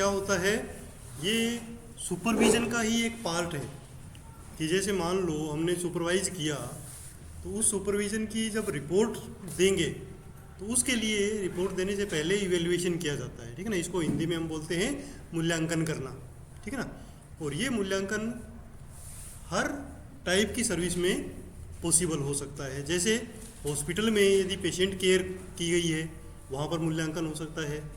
क्या होता है, ये सुपरविज़न का ही एक पार्ट है कि जैसे मान लो हमने सुपरवाइज किया तो उस सुपरविज़न की जब रिपोर्ट देंगे तो उसके लिए रिपोर्ट देने से पहले इवेल्युएशन किया जाता है, ठीक है ना। इसको हिंदी में हम बोलते हैं मूल्यांकन करना, ठीक है ना। और ये मूल्यांकन हर टाइप की सर्विस में पॉसिबल हो सकता है। जैसे हॉस्पिटल में यदि पेशेंट केयर की गई है वहाँ पर मूल्यांकन हो सकता है।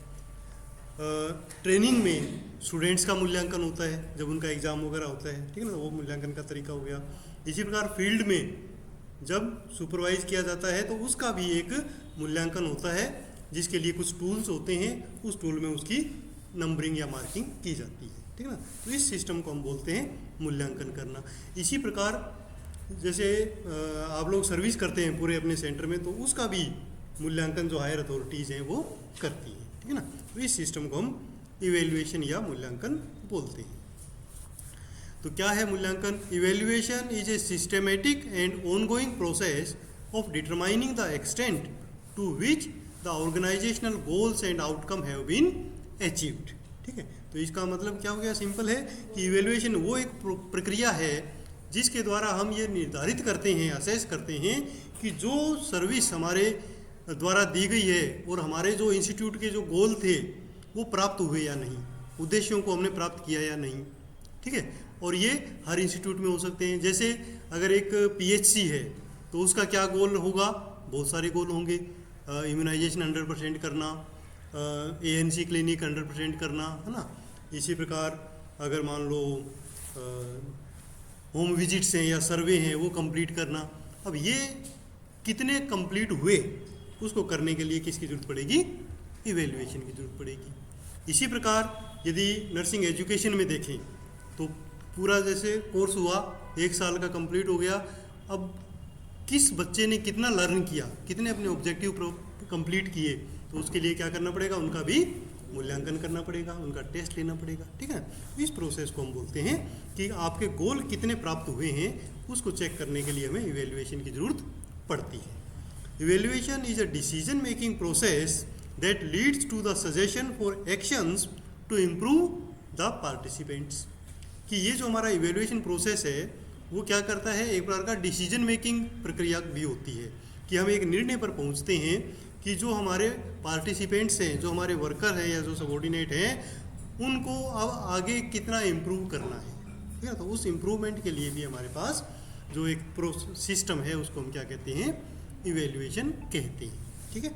ट्रेनिंग में स्टूडेंट्स का मूल्यांकन होता है जब उनका एग्ज़ाम वगैरह होता है, ठीक है ना, वो मूल्यांकन का तरीका हो गया। इसी प्रकार फील्ड में जब सुपरवाइज किया जाता है तो उसका भी एक मूल्यांकन होता है जिसके लिए कुछ टूल्स होते हैं, उस टूल में उसकी नंबरिंग या मार्किंग की जाती है, ठीक है ना। तो इस सिस्टम को हम बोलते हैं मूल्यांकन करना। इसी प्रकार जैसे आप लोग सर्विस करते हैं पूरे अपने सेंटर में तो उसका भी मूल्यांकन जो हायर अथॉरिटीज़ हैं वो करती हैं, ठीक है ना। तो इस सिस्टम को हम इवेल्युएशन या मूल्यांकन बोलते हैं। तो क्या है मूल्यांकन? Evaluation is a systematic and ongoing process of determining the extent to which the organisational goals and outcome have been achieved, ठीक है। तो इसका मतलब क्या हो गया? सिंपल है कि इवेल्युएशन वो एक प्रक्रिया है जिसके द्वारा हम ये निर्धारित करते हैं, असेस करते हैं कि जो सर्विस हमारे द्वारा दी गई है और हमारे जो इंस्टीट्यूट के जो गोल थे वो प्राप्त हुए या नहीं, उद्देश्यों को हमने प्राप्त किया या नहीं, ठीक है। और ये हर इंस्टीट्यूट में हो सकते हैं। जैसे अगर एक पीएचसी है तो उसका क्या गोल होगा? बहुत सारे गोल होंगे। इम्यूनाइजेशन 100% करना, एएनसी क्लिनिक 100% करना, है ना। इसी प्रकार अगर मान लो होम विजिट्स हैं या सर्वे हैं वो कंप्लीट करना। अब ये कितने कंप्लीट हुए उसको करने के लिए किसकी ज़रूरत पड़ेगी? इवेल्युएशन की ज़रूरत पड़ेगी। इसी प्रकार यदि नर्सिंग एजुकेशन में देखें तो पूरा जैसे कोर्स हुआ 1 साल का कंप्लीट हो गया, अब किस बच्चे ने कितना लर्न किया, कितने अपने ऑब्जेक्टिव कंप्लीट किए, तो उसके लिए क्या करना पड़ेगा? उनका भी मूल्यांकन करना पड़ेगा, उनका टेस्ट लेना पड़ेगा, ठीक है। इस प्रोसेस को हम बोलते हैं कि आपके गोल कितने प्राप्त हुए हैं उसको चेक करने के लिए हमें इवेल्युएशन की ज़रूरत पड़ती है। Evaluation is a decision making process that leads to the suggestion for actions to improve the participants. कि ये जो हमारा इवेल्युएशन प्रोसेस है वो क्या करता है? एक प्रकार का डिसीजन मेकिंग प्रक्रिया भी होती है कि हम एक निर्णय पर पहुंचते हैं कि जो हमारे पार्टिसिपेंट्स हैं, जो हमारे वर्कर हैं या जो सबॉर्डिनेट हैं, उनको अब आगे कितना इम्प्रूव करना है, ठीक है। तो उस इम्प्रूवमेंट के लिए भी हमारे पास जो एक सिस्टम है उसको हम क्या कहते हैं? इवेल्युएशन कहते हैं, ठीक है।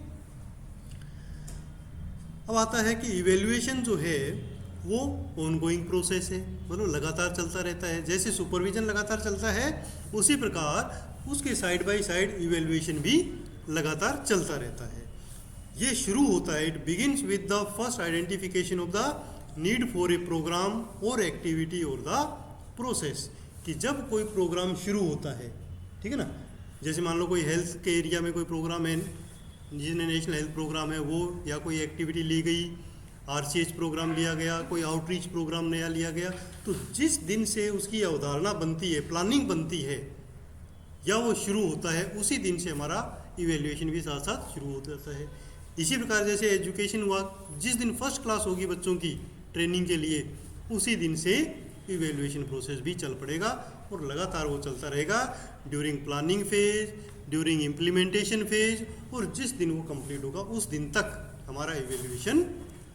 अब आता है कि इवेल्युएशन जो है वो ऑनगोइंग प्रोसेस है, मतलब लगातार चलता रहता है। जैसे सुपरविजन लगातार चलता है उसी प्रकार उसके साइड बाय साइड इवेल्युएशन भी लगातार चलता रहता है। ये शुरू होता है, it begins with the first identification of the need for a program और एक्टिविटी और द प्रोसेस। कि जब कोई प्रोग्राम शुरू होता है, ठीक है ना, जैसे मान लो कोई हेल्थ के एरिया में कोई प्रोग्राम है, जिसने नेशनल हेल्थ प्रोग्राम है वो, या कोई एक्टिविटी ली गई, आरसीएच प्रोग्राम लिया गया, कोई आउटरीच प्रोग्राम नया लिया गया, तो जिस दिन से उसकी अवधारणा बनती है, प्लानिंग बनती है या वो शुरू होता है, उसी दिन से हमारा इवेल्युएशन भी साथ साथ शुरू हो जाता है। इसी प्रकार जैसे एजुकेशन हुआ, जिस दिन फर्स्ट क्लास होगी बच्चों की ट्रेनिंग के लिए, उसी दिन से इवेल्युएशन प्रोसेस भी चल पड़ेगा और लगातार वो चलता रहेगा during planning phase, during implementation phase, और जिस दिन वो कंप्लीट होगा उस दिन तक हमारा इवेल्युएशन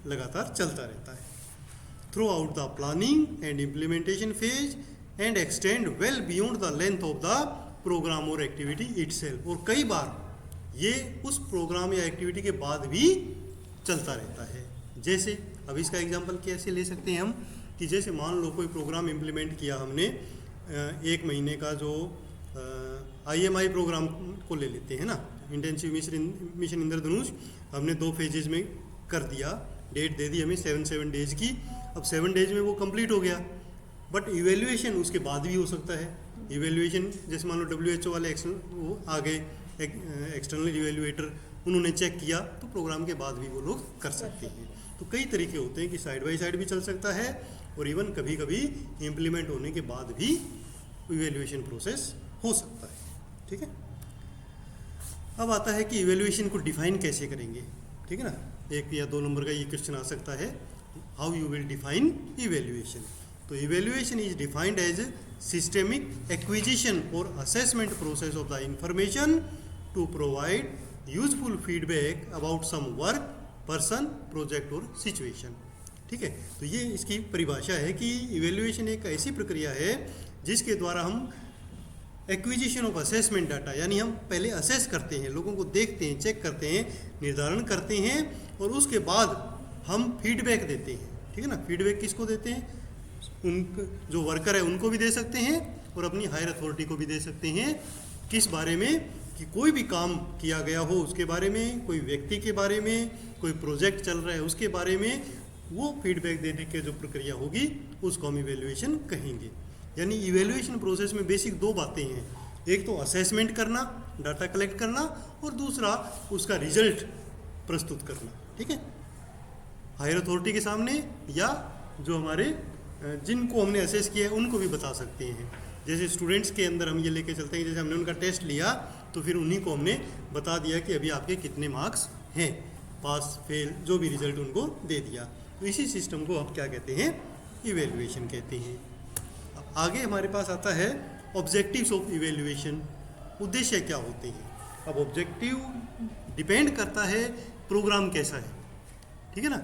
लगातार चलता रहता है throughout the planning and implementation phase and extend well beyond the length of the program और एक्टिविटी इटसेल्फ। और कई बार ये उस प्रोग्राम या एक्टिविटी के बाद भी चलता रहता है। जैसे अब इसका एग्जांपल कैसे ले सकते हैं हम, कि जैसे मान लो कोई प्रोग्राम इम्प्लीमेंट किया हमने 1 महीने का, जो IMI प्रोग्राम को ले लेते हैं ना, इंटेंसिव मिशन इंद्रधनुष, हमने 2 फेजेज में कर दिया, डेट दे दी हमें 7 डेज की। अब 7 डेज में वो कंप्लीट हो गया, बट इवेल्युएशन उसके बाद भी हो सकता है। इवेल्युएशन जैसे मान लो WHO वाले वो आ गए, एक्सटर्नल इवेल्युएटर, उन्होंने चेक किया, तो प्रोग्राम के बाद भी वो लोग कर सकते हैं। तो कई तरीके होते हैं कि साइड बाय साइड भी चल सकता है और इवन कभी कभी इम्प्लीमेंट होने के बाद भी इवेल्युएशन प्रोसेस हो सकता है, ठीक है। अब आता है कि इवेल्युएशन को डिफाइन कैसे करेंगे, ठीक है ना। 1 या 2 नंबर का ये क्वेश्चन आ सकता है how you will define evaluation. तो evaluation is defined as a systemic acquisition or assessment process of the information to provide useful feedback about some work, person, project और situation. ठीक है, तो ये इसकी परिभाषा है कि इवेल्युएशन एक ऐसी प्रक्रिया है जिसके द्वारा हम एक्विजिशन ऑफ असेसमेंट डाटा, यानी हम पहले असेस करते हैं, लोगों को देखते हैं, चेक करते हैं, निर्धारण करते हैं और उसके बाद हम फीडबैक देते हैं. ठीक है ना. फीडबैक किसको देते हैं? उन जो वर्कर है उनको भी दे सकते हैं और अपनी हायर अथॉरिटी को भी दे सकते हैं. किस बारे में? कि कोई भी काम किया गया हो उसके बारे में, कोई व्यक्ति के बारे में, कोई प्रोजेक्ट चल रहा है उसके बारे में, वो फीडबैक देने की जो प्रक्रिया होगी उसको हम इवेल्युएशन कहेंगे. यानी इवेल्युएशन प्रोसेस में बेसिक दो बातें हैं. एक तो असेसमेंट करना, डाटा कलेक्ट करना, और दूसरा उसका रिजल्ट प्रस्तुत करना. ठीक है, हायर अथॉरिटी के सामने या जो हमारे जिनको हमने असेस किया है उनको भी बता सकते हैं. जैसे स्टूडेंट्स के अंदर हम ये लेके चलते हैं, जैसे हमने उनका टेस्ट लिया तो फिर उन्हीं को हमने बता दिया कि अभी आपके कितने मार्क्स हैं, पास फेल जो भी रिजल्ट उनको दे दिया. तो इसी सिस्टम को हम क्या कहते हैं? इवेल्युएशन कहते हैं. आगे हमारे पास आता है ऑब्जेक्टिव्स ऑफ इवेल्युएशन. उद्देश्य क्या होते हैं? अब ऑब्जेक्टिव डिपेंड करता है प्रोग्राम कैसा है. ठीक है ना.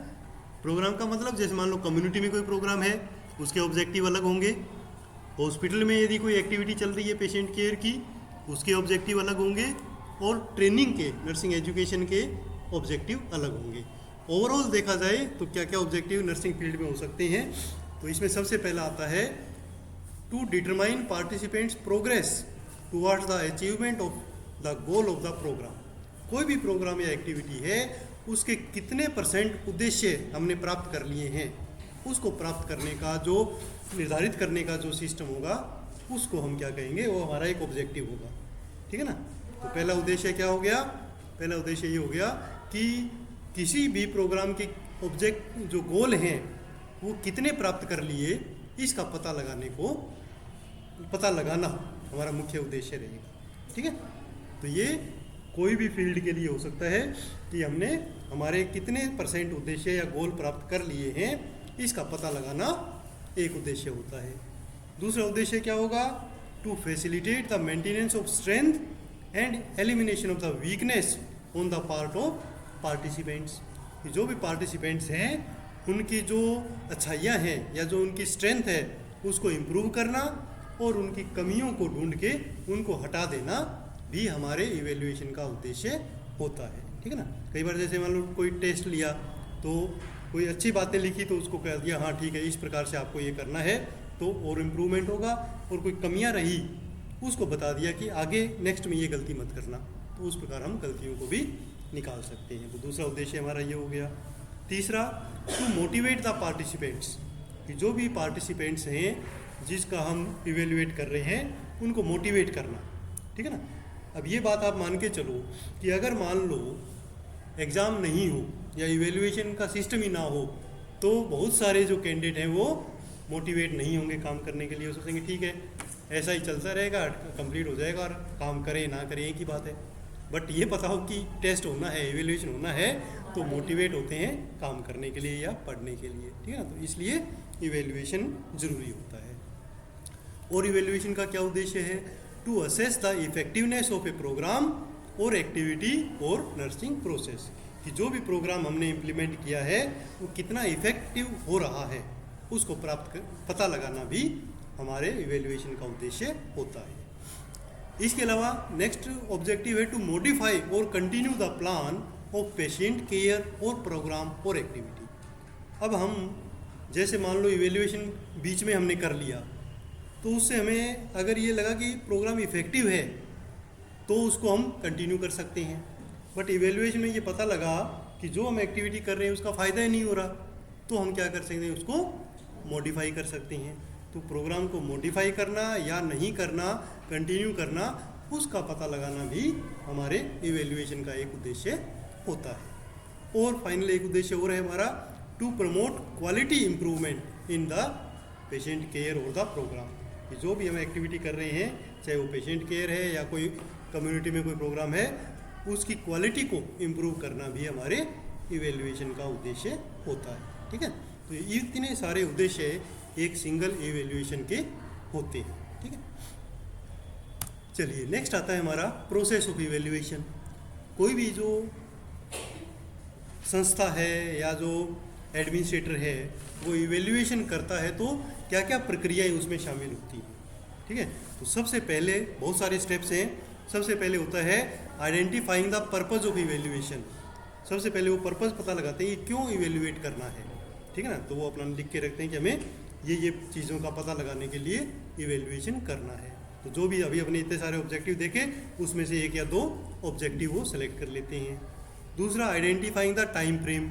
प्रोग्राम का मतलब जैसे मान लो कम्युनिटी में कोई प्रोग्राम है उसके ऑब्जेक्टिव अलग होंगे. हॉस्पिटल में यदि कोई एक्टिविटी चल रही है पेशेंट केयर की उसके ऑब्जेक्टिव अलग होंगे, और ट्रेनिंग के, नर्सिंग एजुकेशन के ऑब्जेक्टिव अलग होंगे. ओवरऑल देखा जाए तो क्या क्या ऑब्जेक्टिव नर्सिंग फील्ड में हो सकते हैं. तो इसमें सबसे पहला आता है to determine participants progress towards the achievement of the goal of the program. कोई भी प्रोग्राम या एक्टिविटी है उसके कितने % उद्देश्य हमने प्राप्त कर लिए हैं, उसको प्राप्त करने का जो निर्धारित करने का जो सिस्टम होगा उसको हम क्या कहेंगे? वो हमारा एक ऑब्जेक्टिव होगा. ठीक है ना. तो पहला उद्देश्य क्या हो गया? पहला उद्देश्य ये हो गया कि किसी भी प्रोग्राम के ऑब्जेक्ट जो गोल हैं वो कितने प्राप्त कर लिए इसका पता लगाना हमारा मुख्य उद्देश्य रहेगा. ठीक है. तो ये कोई भी फील्ड के लिए हो सकता है कि हमने हमारे कितने % उद्देश्य या गोल प्राप्त कर लिए हैं इसका पता लगाना एक उद्देश्य होता है. दूसरा उद्देश्य क्या होगा? To facilitate the maintenance of strength and elimination of the weakness on the part of participants. जो भी पार्टिसिपेंट्स हैं उनकी जो अच्छाइयाँ हैं या जो उनकी स्ट्रेंथ है उसको इम्प्रूव करना और उनकी कमियों को ढूंढ के उनको हटा देना भी हमारे इवेल्युएशन का उद्देश्य होता है. ठीक है ना. कई बार जैसे मान लो कोई टेस्ट लिया तो कोई अच्छी बातें लिखी तो उसको कह दिया हाँ ठीक है इस प्रकार से आपको ये करना है तो और इम्प्रूवमेंट होगा, और कोई कमियां रही उसको बता दिया कि आगे नेक्स्ट में ये गलती मत करना, तो उस प्रकार हम गलतियों को भी निकाल सकते हैं. तो दूसरा उद्देश्य हमारा ये हो गया. तीसरा टू मोटिवेट द पार्टिसिपेंट्स, कि जो भी पार्टिसिपेंट्स हैं जिसका हम इवेल्युएट कर रहे हैं उनको मोटिवेट करना. ठीक है ना. अब ये बात आप मान के चलो कि अगर मान लो एग्ज़ाम नहीं हो या इवेल्युएशन का सिस्टम ही ना हो तो बहुत सारे जो कैंडिडेट हैं वो मोटिवेट नहीं होंगे काम करने के लिए. वो सोचेंगे ठीक है ऐसा ही चलता रहेगा, कंप्लीट हो जाएगा और काम करें ना करें एक ही बात है. बट ये पता हो कि टेस्ट होना है, इवेल्युएशन होना है तो मोटिवेट होते हैं काम करने के लिए या पढ़ने के लिए. ठीक है ना. तो इसलिए इवेल्युएशन ज़रूरी होता है. और इवेल्युएशन का क्या उद्देश्य है? To assess the effectiveness of a program और एक्टिविटी और नर्सिंग प्रोसेस, कि जो भी प्रोग्राम हमने इम्प्लीमेंट किया है वो कितना इफेक्टिव हो रहा है उसको पता लगाना भी हमारे इवेल्युएशन का उद्देश्य होता है. इसके अलावा नेक्स्ट ऑब्जेक्टिव है टू मॉडिफाई और continue the plan of patient care और प्रोग्राम और एक्टिविटी. अब हम जैसे मान लो इवेल्युएशन बीच में हमने कर लिया तो उससे हमें अगर ये लगा कि प्रोग्राम इफेक्टिव है तो उसको हम कंटिन्यू कर सकते हैं. बट इवेल्युएशन में ये पता लगा कि जो हम एक्टिविटी कर रहे हैं उसका फ़ायदा ही नहीं हो रहा तो हम क्या कर सकते हैं? उसको मॉडिफाई कर सकते हैं. तो प्रोग्राम को मॉडिफाई करना या नहीं करना, कंटिन्यू करना, उसका पता लगाना भी हमारे इवेल्युएशन का एक उद्देश्य होता है. और फाइनल एक उद्देश्य और है हमारा to promote quality improvement in the patient care और द प्रोग्राम. कि जो भी हम एक्टिविटी कर रहे हैं चाहे वो पेशेंट केयर है या कोई कम्युनिटी में कोई प्रोग्राम है उसकी क्वालिटी को इम्प्रूव करना भी हमारे इवेल्युएशन का उद्देश्य होता है. ठीक है. तो इतने सारे उद्देश्य एक सिंगल इवेल्युएशन के होते हैं, ठीक है। चलिए नेक्स्ट आता है हमारा प्रोसेस ऑफ इवेल्युएशन। कोई भी जो संस्था है या जो एडमिनिस्ट्रेटर है वो इवेल्युएशन करता है तो क्या क्या प्रक्रियाएं उसमें शामिल होती हैं, ठीक है। तो सबसे पहले बहुत सारे स्टेप्स हैं। सबसे पहले होता है identifying the purpose of evaluation. सबसे पहले वो पर्पस पता लगाते हैं कि क्यों इवेल्युएट करना है, ठीक है ना। तो वो अपना लिख के रखते हैं कि हमें ये चीज़ों का पता लगाने के लिए इवेल्युएशन करना है। तो जो भी अभी अपने इतने सारे ऑब्जेक्टिव देखे उसमें से एक या दो ऑब्जेक्टिव वो सेलेक्ट कर लेते हैं। दूसरा identifying the time frame.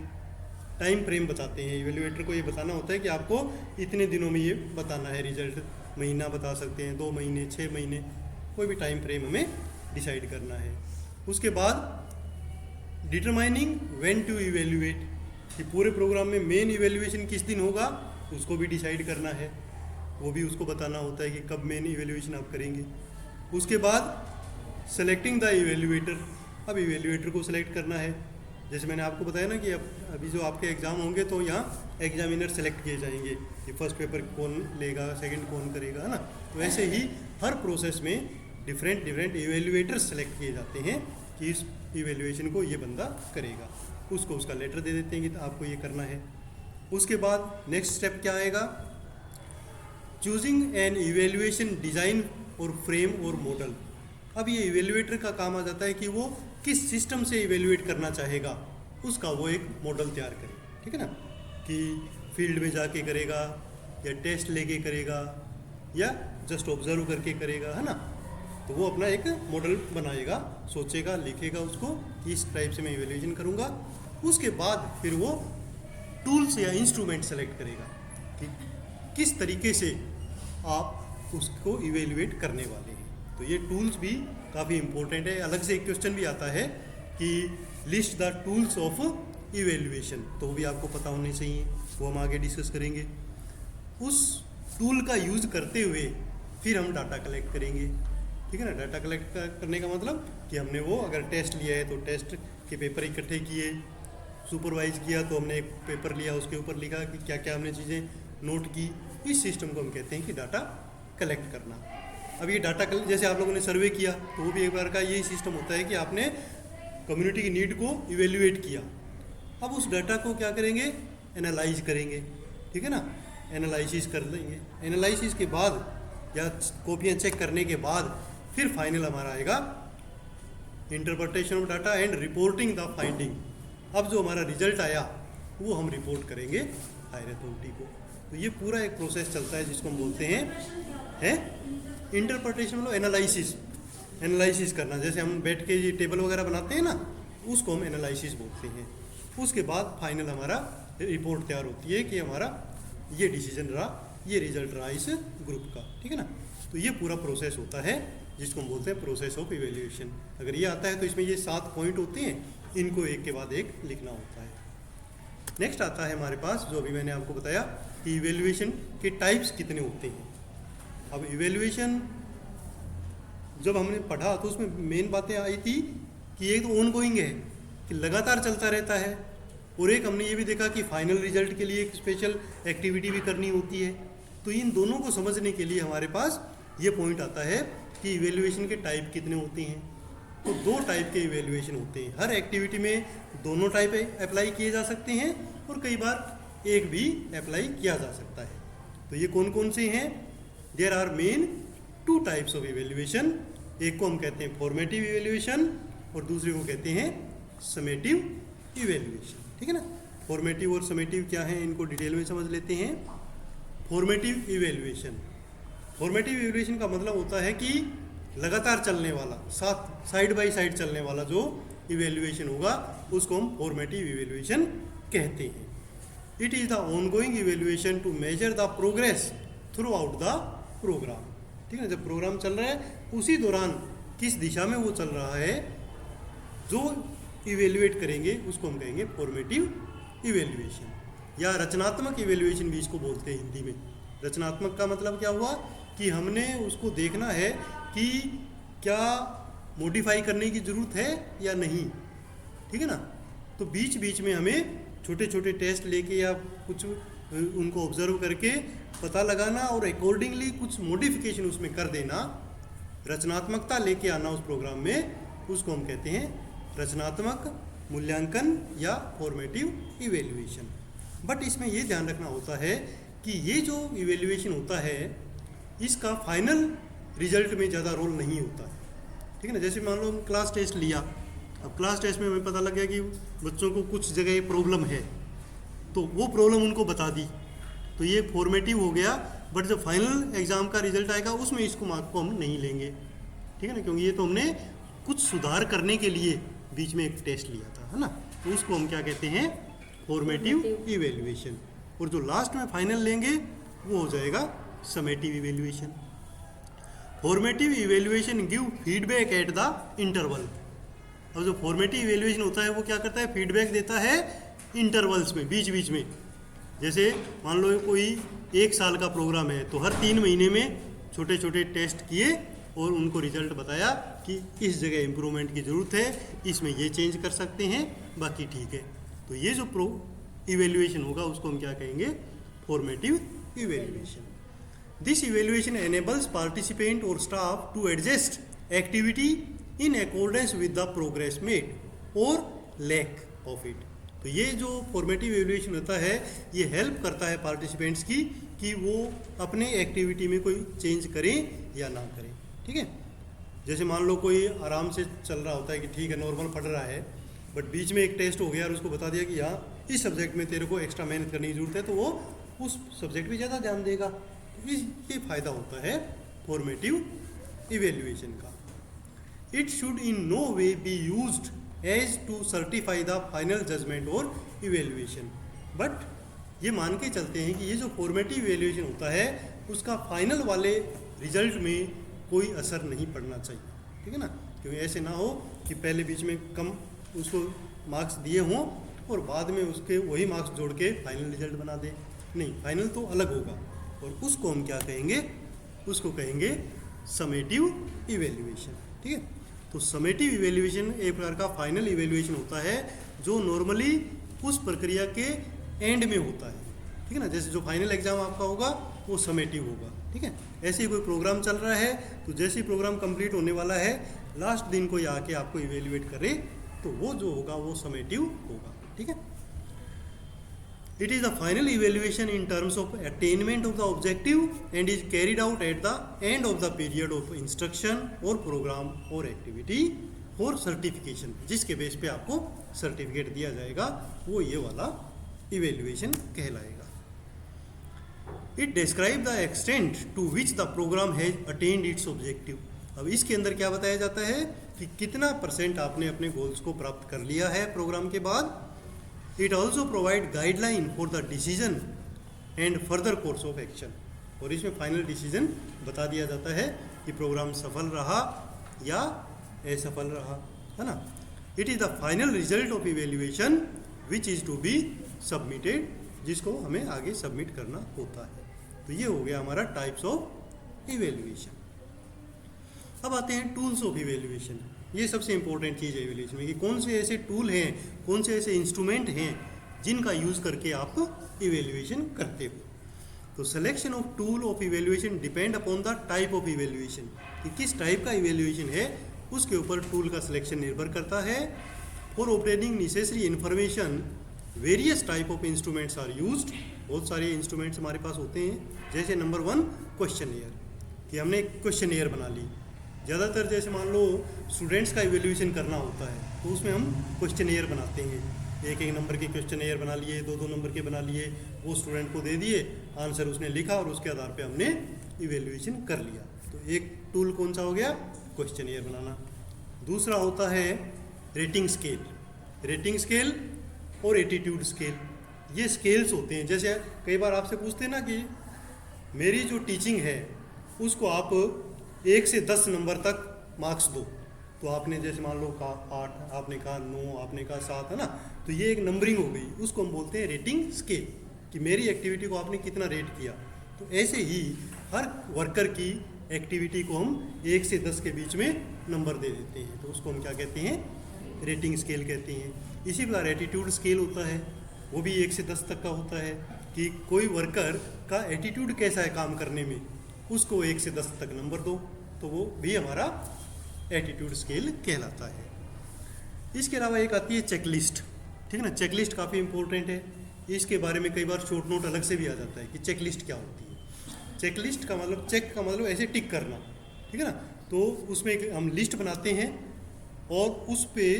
Time frame बताते हैं, इवेल्युएटर को ये बताना होता है कि आपको इतने दिनों में ये बताना है रिजल्ट। महीना बता सकते हैं, 2 महीने, 6 महीने, कोई भी टाइम फ्रेम हमें डिसाइड करना है। उसके बाद डिटरमाइनिंग व्हेन टू इवेल्युएट, कि पूरे प्रोग्राम में मेन इवेल्युएशन किस दिन होगा उसको भी डिसाइड करना है, वो भी उसको बताना होता है कि कब मेन इवेल्युएशन आप करेंगे। उसके बाद सेलेक्टिंग द इवेल्युएटर। अब इवेल्युएटर को सिलेक्ट करना है। जैसे मैंने आपको बताया ना कि अभी जो आपके एग्ज़ाम होंगे तो यहाँ एग्जामिनर सेलेक्ट किए जाएंगे कि फर्स्ट पेपर कौन लेगा, सेकंड कौन करेगा, है ना। तो ऐसे ही हर प्रोसेस में डिफरेंट इवेल्युएटर्स सेलेक्ट किए जाते हैं कि इस इवेल्युएशन को ये बंदा करेगा। उसको उसका लेटर दे देते हैं कि आपको ये करना है। उसके बाद नेक्स्ट स्टेप क्या आएगा, चूजिंग एन इवेल्युएशन डिज़ाइन और फ्रेम और मॉडल। अब ये इवेल्युएटर का काम आ जाता है कि वो किस सिस्टम से इवेल्युएट करना चाहेगा, उसका वो एक मॉडल तैयार करे, ठीक है ना। कि फील्ड में जाके करेगा या टेस्ट लेके करेगा या जस्ट ऑब्जर्व करके करेगा, है ना। तो वो अपना एक मॉडल बनाएगा, सोचेगा, लिखेगा उसको कि इस टाइप से मैं इवेल्युएशन करूँगा। उसके बाद फिर वो टूल्स या इंस्ट्रूमेंट सेलेक्ट करेगा कि किस तरीके से आप उसको इवेल्युएट करने वाले हैं। तो ये टूल्स भी काफ़ी इम्पोर्टेंट है। अलग से एक क्वेश्चन भी आता है कि list the tools of evaluation, तो वो भी आपको पता होने चाहिए, वो हम आगे डिस्कस करेंगे। उस टूल का यूज़ करते हुए फिर हम डाटा कलेक्ट करेंगे, ठीक है ना। डाटा कलेक्ट करने का मतलब कि हमने वो अगर टेस्ट लिया है तो टेस्ट के पेपर इकट्ठे किए, सुपरवाइज किया तो हमने एक पेपर लिया, उसके ऊपर लिखा कि क्या क्या हमने चीज़ें नोट की। इस सिस्टम को हम कहते हैं कि डाटा कलेक्ट करना। अब ये डाटा जैसे आप लोगों ने सर्वे किया तो वो भी एक बार का यही सिस्टम होता है कि आपने कम्युनिटी की नीड को इवेल्युएट किया। अब उस डाटा को क्या करेंगे, एनालाइज करेंगे, ठीक है ना। एनालिसिस कर लेंगे। एनालिसिस के बाद या कॉपियाँ चेक करने के बाद फिर फाइनल हमारा आएगा interpretation of data and reporting the finding. अब जो हमारा रिजल्ट आया वो हम रिपोर्ट करेंगे हायर अथॉरिटी को। तो ये पूरा एक प्रोसेस चलता है जिसको हम बोलते हैं इंटरप्रिटेशन, मतलब एनालिसिस करना। जैसे हम बैठ के ये टेबल वगैरह बनाते हैं ना, उसको हम एनालिसिस बोलते हैं। उसके बाद फाइनल हमारा रिपोर्ट तैयार होती है कि हमारा ये डिसीजन रहा, ये रिजल्ट रहा इस ग्रुप का, ठीक है ना। तो ये पूरा प्रोसेस होता है जिसको हम बोलते हैं प्रोसेस ऑफ इवेल्युएशन। अगर ये आता है तो इसमें ये 7 पॉइंट होते हैं, इनको एक के बाद एक लिखना होता है। नेक्स्ट आता है हमारे पास जो अभी मैंने आपको बताया कि इवेल्युएशन के टाइप्स कितने होते हैं। अब इवेल्युएशन जब हमने पढ़ा तो उसमें मेन बातें आई थी कि एक तो ऑनगोइंग है कि लगातार चलता रहता है, और एक हमने ये भी देखा कि फाइनल रिजल्ट के लिए एक स्पेशल एक्टिविटी भी करनी होती है। तो इन दोनों को समझने के लिए हमारे पास ये पॉइंट आता है कि इवेल्युएशन के टाइप कितने होते हैं। तो 2 टाइप के इवेल्युएशन होते हैं। हर एक्टिविटी में दोनों टाइप अप्लाई किए जा सकते हैं और कई बार एक भी अप्लाई किया जा सकता है। तो ये कौन कौन से हैं? There are main 2 types of evaluation. एक को हम कहते हैं फॉर्मेटिव इवेल्युएशन और दूसरे को कहते हैं समेटिव इवेल्युएशन, ठीक है ना। फॉर्मेटिव और समेटिव क्या है, इनको डिटेल में समझ लेते हैं। फॉर्मेटिव इवेल्युएशन का मतलब होता है कि लगातार चलने वाला, साइड बाय साइड चलने वाला जो इवेल्युएशन होगा उसको हम फॉर्मेटिव इवेल्युएशन कहते हैं। It is the ongoing evaluation to measure the progress throughout the program, ठीक है। जब प्रोग्राम चल रहा है उसी दौरान किस दिशा में वो चल रहा है, जो इवेल्युएट करेंगे उसको हम कहेंगे फॉर्मेटिव इवेल्युएशन, या रचनात्मक इवेल्युएशन भी इसको बोलते हैं हिंदी में। रचनात्मक का मतलब क्या हुआ कि हमने उसको देखना है कि क्या मॉडिफाई करने की ज़रूरत है या नहीं, ठीक है ना। तो बीच बीच में हमें छोटे छोटे टेस्ट लेके या कुछ उनको ऑब्जर्व करके पता लगाना और अकॉर्डिंगली कुछ मॉडिफिकेशन उसमें कर देना, रचनात्मकता लेके आना उस प्रोग्राम में, उसको हम कहते हैं रचनात्मक मूल्यांकन या फॉर्मेटिव इवेल्युएशन। बट इसमें ये ध्यान रखना होता है कि ये जो इवेल्युएशन होता है इसका फाइनल रिजल्ट में ज़्यादा रोल नहीं होता है, ठीक है ना। जैसे मान लो क्लास टेस्ट लिया, अब क्लास टेस्ट में हमें पता लग गया कि बच्चों को कुछ जगह प्रॉब्लम है, तो वो प्रॉब्लम उनको बता दी, तो ये फॉर्मेटिव हो गया। बट जब फाइनल एग्ज़ाम का रिजल्ट आएगा उसमें इसको मार्क को हम नहीं लेंगे, ठीक है ना, क्योंकि ये तो हमने कुछ सुधार करने के लिए बीच में एक टेस्ट लिया था, है ना। तो उसको हम क्या कहते हैं, फॉर्मेटिव इवेल्युएशन। और जो लास्ट में फाइनल लेंगे वो हो जाएगा summative evaluation. Formative evaluation give feedback at the interval. अब जो फॉर्मेटिव इवेल्युएशन होता है वो क्या करता है, फीडबैक देता है इंटरवल्स में, बीच बीच में। जैसे मान लो कोई 1 साल का प्रोग्राम है तो हर 3 महीने में छोटे छोटे टेस्ट किए और उनको रिजल्ट बताया कि इस जगह इम्प्रूवमेंट की ज़रूरत है, इसमें ये चेंज कर सकते हैं, बाकी ठीक है। तो ये जो इवेल्युएशन होगा उसको हम क्या कहेंगे, formative evaluation. This evaluation enables participant or staff to adjust activity in accordance with the progress made or lack of it। तो ये जो फॉर्मेटिव इवेल्युएशन होता है ये हेल्प करता है पार्टिसिपेंट्स की कि वो अपने एक्टिविटी में कोई चेंज करें या ना करें, ठीक है। जैसे मान लो कोई आराम से चल रहा होता है कि ठीक है नॉर्मल पढ़ रहा है, बट बीच में एक टेस्ट हो गया और उसको बता दिया कि हाँ इस सब्जेक्ट में तेरे को एक्स्ट्रा मेहनत करने की ज़रूरत है, तो वो उस सब्जेक्ट में ज़्यादा ध्यान देगा। ये फ़ायदा होता है फॉर्मेटिव इवेल्युएशन का। It should in no way be used as to certify the final judgement और इवेल्युएशन। बट ये मान के चलते हैं कि ये जो फॉर्मेटिव इवेल्युएशन होता है उसका फाइनल वाले रिजल्ट में कोई असर नहीं पड़ना चाहिए, ठीक है ना। क्योंकि ऐसे ना हो कि पहले बीच में कम उसको मार्क्स दिए हों और बाद में उसके वही मार्क्स जोड़ के फाइनल रिजल्ट बना दे। नहीं, फाइनल तो अलग होगा और उसको हम क्या कहेंगे, उसको कहेंगे समेटिव इवेल्युएशन, ठीक है। तो समेटिव इवेल्युएशन एक प्रकार का फाइनल इवेल्युएशन होता है जो नॉर्मली उस प्रक्रिया के एंड में होता है, ठीक है ना। जैसे जो फाइनल एग्जाम आपका होगा वो समेटिव होगा, ठीक है। ऐसे ही कोई प्रोग्राम चल रहा है तो जैसे ही प्रोग्राम कंप्लीट होने वाला है लास्ट दिन कोई आके आपको इवेल्युएट करे तो वो जो होगा वो समेटिव होगा, ठीक है। It is the final evaluation in terms of attainment of the objective and is carried out at the end of the period of instruction or program or activity for certification। जिसके base पे आपको certificate दिया जाएगा वो ये वाला evaluation कहलाएगा। It describes the extent to which the program has attained its objective। अब इसके अंदर क्या बताया जाता है कि कितना % आपने अपने गोल्स को प्राप्त कर लिया है प्रोग्राम के बाद। It also provide guideline for the decision and further course of action। और इसमें फाइनल डिसीजन बता दिया जाता है कि प्रोग्राम सफल रहा या असफल रहा, है ना। It is the final result of evaluation which is to be submitted, जिसको हमें आगे सबमिट करना होता है। तो ये हो गया हमारा टाइप्स ऑफ इवेल्युएशन। अब आते हैं टूल्स ऑफ इवेल्युएशन। ये सबसे इंपॉर्टेंट चीज़ है इवेल्युएशन में कि कौन से ऐसे टूल हैं, कौन से ऐसे इंस्ट्रूमेंट हैं जिनका यूज़ करके आप इवेल्युएशन करते हो। तो selection of tool of evaluation depend upon the type of evaluation, कि किस टाइप का इवेल्युएशन है उसके ऊपर टूल का सिलेक्शन निर्भर करता है। For obtaining necessary information various type of instruments are used. बहुत सारे इंस्ट्रूमेंट्स हमारे पास होते हैं। जैसे नंबर 1 क्वेश्चनेयर, कि हमने एक क्वेश्चनेयर बना ली। ज़्यादातर जैसे मान लो स्टूडेंट्स का इवेल्युएशन करना होता है तो उसमें हम क्वेश्चनेयर बनाते हैं। 1-1 नंबर के क्वेश्चनेयर बना लिए, 2-2 नंबर के बना लिए, वो स्टूडेंट को दे दिए, आंसर उसने लिखा और उसके आधार पे हमने इवेल्युएशन कर लिया। तो एक टूल कौन सा हो गया, क्वेश्चनेयर बनाना। दूसरा होता है रेटिंग स्केल। रेटिंग स्केल और एटीट्यूड स्केल, ये स्केल्स होते हैं। जैसे कई बार आपसे पूछते हैं ना कि मेरी जो टीचिंग है उसको आप 1 से 10 नंबर तक मार्क्स दो, तो आपने जैसे मान लो कहा 8, आपने कहा 9, आपने कहा 7, है ना। तो ये एक नंबरिंग हो गई, उसको हम बोलते हैं रेटिंग स्केल, कि मेरी एक्टिविटी को आपने कितना रेट किया। तो ऐसे ही हर वर्कर की एक्टिविटी को हम 1 से 10 के बीच में नंबर दे देते हैं, तो उसको हम क्या कहते हैं, रेटिंग स्केल कहते हैं। इसी प्रकार एटीट्यूड स्केल होता है, वो भी 1 से 10 तक का होता है, कि कोई वर्कर का एटीट्यूड कैसा है काम करने में, उसको 1 से 10 तक नंबर दो, तो वो भी हमारा एटीट्यूड स्केल कहलाता है। इसके अलावा एक आती है चेकलिस्ट, ठीक है ना। चेकलिस्ट काफ़ी इंपॉर्टेंट है, इसके बारे में कई बार शॉर्ट नोट अलग से भी आ जाता है कि चेकलिस्ट क्या होती है। चेकलिस्ट का मतलब, चेक का मतलब ऐसे टिक करना, ठीक है ना। तो उसमें हम लिस्ट बनाते हैं और उस पे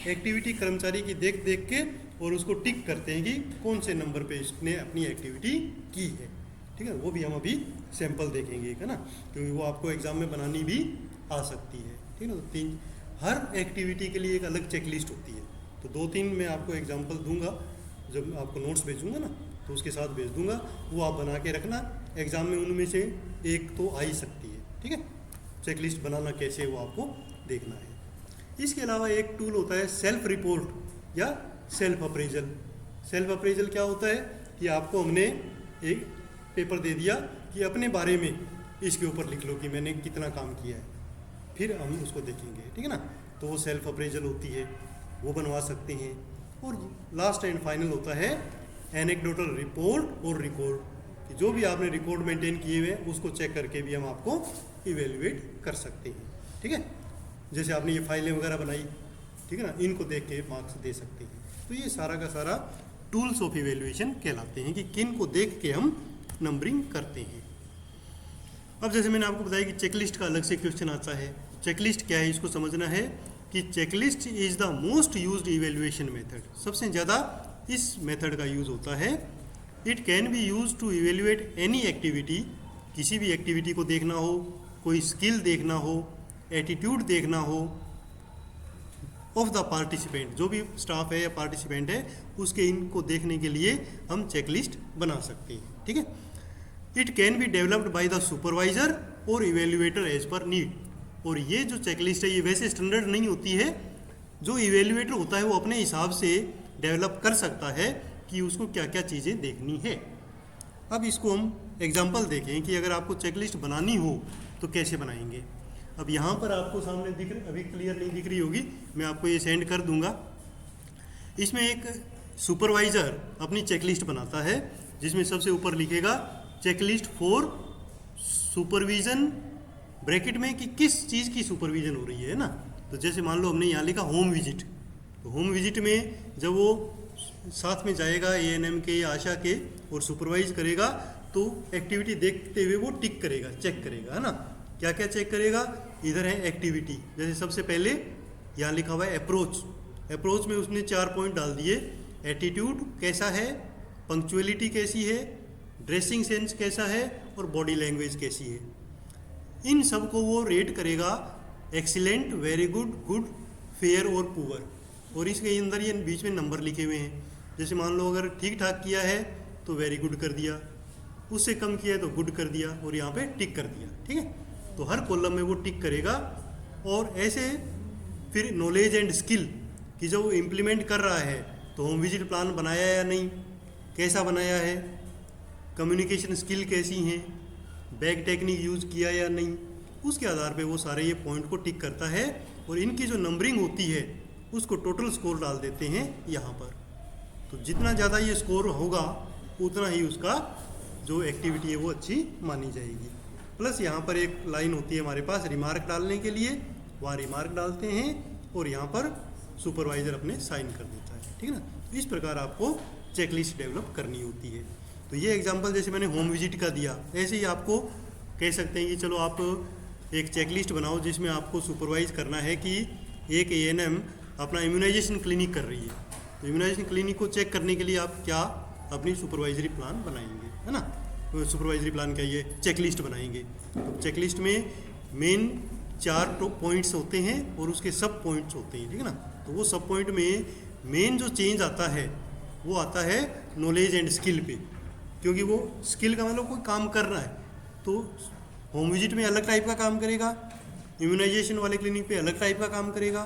एक्टिविटी कर्मचारी की देख देख के और उसको टिक करते हैं कि कौन से नंबर पे इसने अपनी एक्टिविटी की है, ठीक है। वो भी हम अभी सैंपल देखेंगे, है ना, क्योंकि वो आपको एग्जाम में बनानी भी आ सकती है, ठीक है ना। तो हर एक्टिविटी के लिए एक अलग चेकलिस्ट होती है। तो 2-3 मैं आपको एग्जांपल दूंगा, जब आपको नोट्स भेजूंगा ना तो उसके साथ भेज दूंगा, वो आप बना के रखना। एग्जाम में उनमें से एक तो आ ही सकती है, ठीक है। चेकलिस्ट बनाना कैसे वो आपको देखना है। इसके अलावा एक टूल होता है सेल्फ रिपोर्ट या सेल्फ अप्रेजल। सेल्फ अप्रेजल क्या होता है कि आपको हमने एक पेपर दे दिया कि अपने बारे में इसके ऊपर लिख लो कि मैंने कितना काम किया है, फिर हम उसको देखेंगे, ठीक है ना। तो वो सेल्फ अप्रेजल होती है, वो बनवा सकते हैं। और लास्ट एंड फाइनल होता है एनेक्डोटल रिपोर्ट और रिकॉर्ड, कि जो भी आपने रिकॉर्ड मेंटेन किए हुए हैं उसको चेक करके भी हम आपको इवेल्युएट कर सकते हैं, ठीक है। जैसे आपने ये फाइलें वगैरह बनाई, ठीक है ना, इनको देख के मार्क्स दे सकते हैं। तो ये सारा का सारा टूल्स ऑफ इवेल्युएशन कहलाते हैं कि किन को देख के हम नंबरिंग करते हैं। अब जैसे मैंने आपको बताया कि चेकलिस्ट का अलग से क्वेश्चन आता है। चेकलिस्ट क्या है, इसको समझना है कि checklist is the most used evaluation method. सबसे ज़्यादा इस मेथड का यूज़ होता है। It can be use to evaluate any activity, किसी भी एक्टिविटी को देखना हो, कोई स्किल देखना हो, एटीट्यूड देखना हो ऑफ द पार्टिसिपेंट, जो भी स्टाफ है या पार्टिसिपेंट है उसके इनको देखने के लिए हम चेकलिस्ट बना सकते हैं, ठीक है। It can be developed by the supervisor और इवेल्युएटर एज पर नीड। और ये जो चेकलिस्ट है ये वैसे स्टैंडर्ड नहीं होती है, जो इवेल्युएटर होता है वो अपने हिसाब से डेवलप कर सकता है कि उसको क्या क्या चीज़ें देखनी है। अब इसको हम एग्जांपल देखें कि अगर आपको चेकलिस्ट बनानी हो तो कैसे बनाएंगे। अब यहाँ पर आपको सामने दिख रही, अभी क्लियर नहीं दिख रही होगी, मैं आपको ये सेंड कर दूंगा। इसमें एक सुपरवाइज़र अपनी चेकलिस्ट बनाता है जिसमें सबसे ऊपर लिखेगा चेकलिस्ट फॉर सुपरविजन, ब्रैकेट में कि किस चीज़ की सुपरविजन हो रही है ना। तो जैसे मान लो हमने यहाँ लिखा होम विजिट, तो होम विजिट में जब वो साथ में जाएगा एएनएम के या आशा के और सुपरवाइज करेगा तो एक्टिविटी देखते हुए वो टिक करेगा, चेक करेगा, है ना। क्या क्या चेक करेगा, इधर है एक्टिविटी, जैसे सबसे पहले यहाँ लिखा हुआ है अप्रोच। अप्रोच में उसने 4 पॉइंट डाल दिए, एटीट्यूड कैसा है, पंक्चुअलिटी कैसी है, ड्रेसिंग सेंस कैसा है और बॉडी लैंग्वेज कैसी है। इन सब को वो रेट करेगा, excellent, very good, good, fair और पुअर। और इसके अंदर ये बीच में नंबर लिखे हुए हैं। जैसे मान लो अगर ठीक ठाक किया है तो वेरी गुड कर दिया, उससे कम किया है तो गुड कर दिया और यहाँ पे टिक कर दिया, ठीक है। तो हर कॉलम में वो टिक करेगा। और ऐसे फिर नॉलेज एंड स्किल कि जब वो इम्प्लीमेंट कर रहा है तो होम विजिट प्लान बनाया या नहीं, कैसा बनाया है, कम्युनिकेशन स्किल कैसी हैं, बैग टेक्निक यूज़ किया या नहीं, उसके आधार पे वो सारे ये पॉइंट को टिक करता है। और इनकी जो नंबरिंग होती है उसको टोटल स्कोर डाल देते हैं यहाँ पर। तो जितना ज़्यादा ये स्कोर होगा उतना ही उसका जो एक्टिविटी है वो अच्छी मानी जाएगी। प्लस यहाँ पर एक लाइन होती है हमारे पास रिमार्क डालने के लिए, वहाँ रिमार्क डालते हैं और यहाँ पर सुपरवाइज़र अपने साइन कर देता है, ठीक है ना। इस प्रकार आपको चेकलिस्ट डेवलप करनी होती है। तो ये एग्जांपल जैसे मैंने होम विजिट का दिया, ऐसे ही आपको कह सकते हैं कि चलो आप एक चेकलिस्ट बनाओ जिसमें आपको सुपरवाइज करना है कि एक एएनएम अपना इम्यूनाइजेशन क्लिनिक कर रही है, तो इम्यूनाइजेशन क्लिनिक को चेक करने के लिए आप क्या अपनी सुपरवाइजरी प्लान बनाएंगे, है ना। तो सुपरवाइजरी प्लान क्या, ये चेकलिस्ट बनाएंगे। तो चेकलिस्ट में मेन 4 पॉइंट्स होते हैं और उसके सब पॉइंट्स होते हैं, ठीक है ना। तो वो सब पॉइंट में मेन जो चेंज आता है वो आता है नॉलेज एंड स्किल पे, क्योंकि वो स्किल का मतलब कोई काम कर रहा है तो होम विजिट में अलग टाइप का काम करेगा, इम्यूनाइजेशन वाले क्लिनिक पे अलग टाइप का काम करेगा,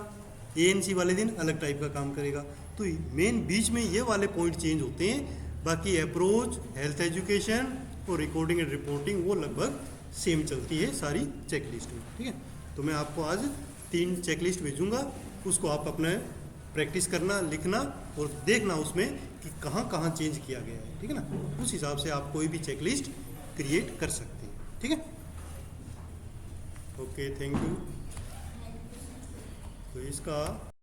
एएनसी वाले दिन अलग टाइप का काम करेगा। तो मेन बीच में ये वाले पॉइंट चेंज होते हैं, बाकी अप्रोच, हेल्थ एजुकेशन और रिकॉर्डिंग एंड रिपोर्टिंग वो लगभग सेम चलती है सारी चेकलिस्ट में, ठीक है। तो मैं आपको आज 3 चेकलिस्ट भेजूंगा, उसको आप अपने प्रैक्टिस करना, लिखना और देखना उसमें कि कहाँ कहाँ चेंज किया गया है, ठीक है ना। उस हिसाब से आप कोई भी चेकलिस्ट क्रिएट कर सकते हैं, ठीक है। Okay, thank you. तो इसका